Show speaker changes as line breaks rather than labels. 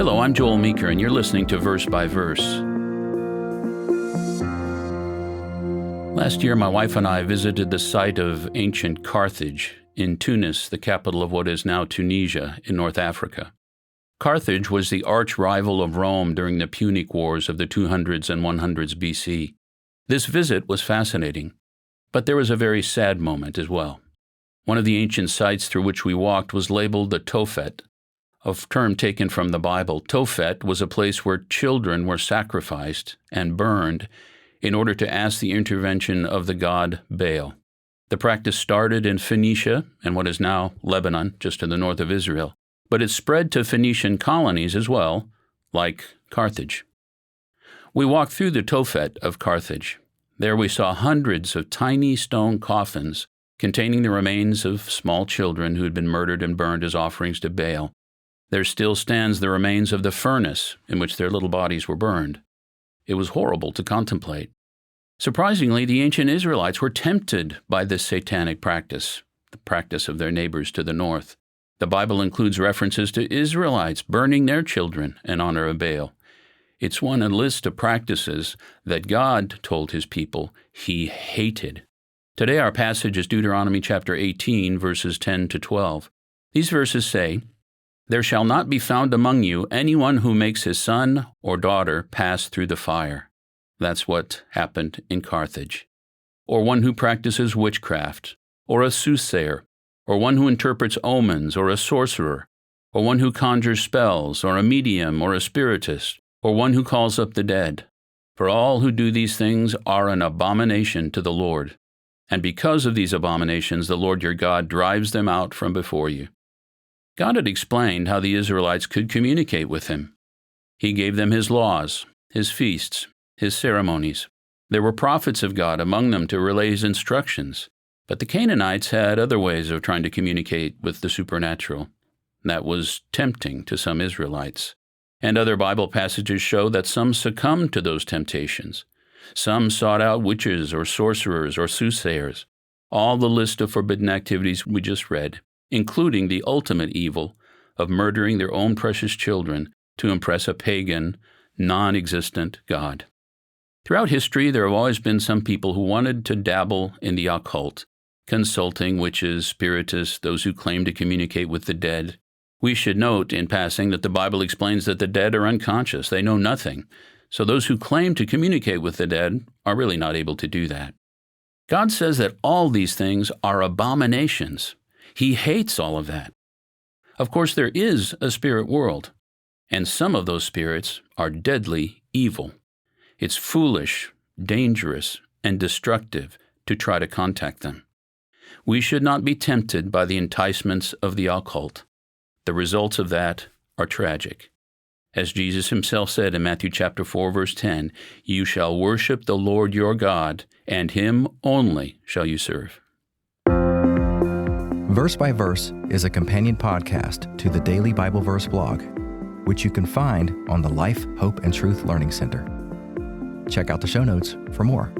Hello, I'm Joel Meeker, and you're listening to Verse by Verse. Last year, my wife and I visited the site of ancient Carthage in Tunis, the capital of what is now Tunisia in North Africa. Carthage was the arch-rival of Rome during the Punic Wars of the 200s and 100s BC. This visit was fascinating, but there was a very sad moment as well. One of the ancient sites through which we walked was labeled the Tophet, a term taken from the Bible. Tophet was a place where children were sacrificed and burned in order to ask the intervention of the god Baal. The practice started in Phoenicia and what is now Lebanon, just to the north of Israel, but it spread to Phoenician colonies as well, like Carthage. We walked through the Tophet of Carthage. There we saw hundreds of tiny stone coffins containing the remains of small children who had been murdered and burned as offerings to Baal. There still stands the remains of the furnace in which their little bodies were burned. It was horrible to contemplate. Surprisingly, the ancient Israelites were tempted by this satanic practice, the practice of their neighbors to the north. The Bible includes references to Israelites burning their children in honor of Baal. It's one in a list of practices that God told his people he hated. Today our passage is Deuteronomy chapter 18, verses 10 to 12. These verses say, "There shall not be found among you anyone who makes his son or daughter pass through the fire." That's what happened in Carthage. "Or one who practices witchcraft, or a soothsayer, or one who interprets omens, or a sorcerer, or one who conjures spells, or a medium, or a spiritist, or one who calls up the dead. For all who do these things are an abomination to the Lord. And because of these abominations, the Lord your God drives them out from before you." God had explained how the Israelites could communicate with him. He gave them his laws, his feasts, his ceremonies. There were prophets of God among them to relay his instructions. But the Canaanites had other ways of trying to communicate with the supernatural. That was tempting to some Israelites. And other Bible passages show that some succumbed to those temptations. Some sought out witches or sorcerers or soothsayers. All the list of forbidden activities we just read, including the ultimate evil of murdering their own precious children to impress a pagan, non-existent God. Throughout history, there have always been some people who wanted to dabble in the occult, consulting witches, spiritists, those who claim to communicate with the dead. We should note, in passing, that the Bible explains that the dead are unconscious. They know nothing. So those who claim to communicate with the dead are really not able to do that. God says that all these things are abominations. He hates all of that. Of course, there is a spirit world, and some of those spirits are deadly evil. It's foolish, dangerous, and destructive to try to contact them. We should not be tempted by the enticements of the occult. The results of that are tragic. As Jesus himself said in Matthew chapter 4, verse 10, "You shall worship the Lord your God, and him only shall you serve."
Verse by Verse is a companion podcast to the Daily Bible Verse blog, which you can find on the Life, Hope, and Truth Learning Center. Check out the show notes for more.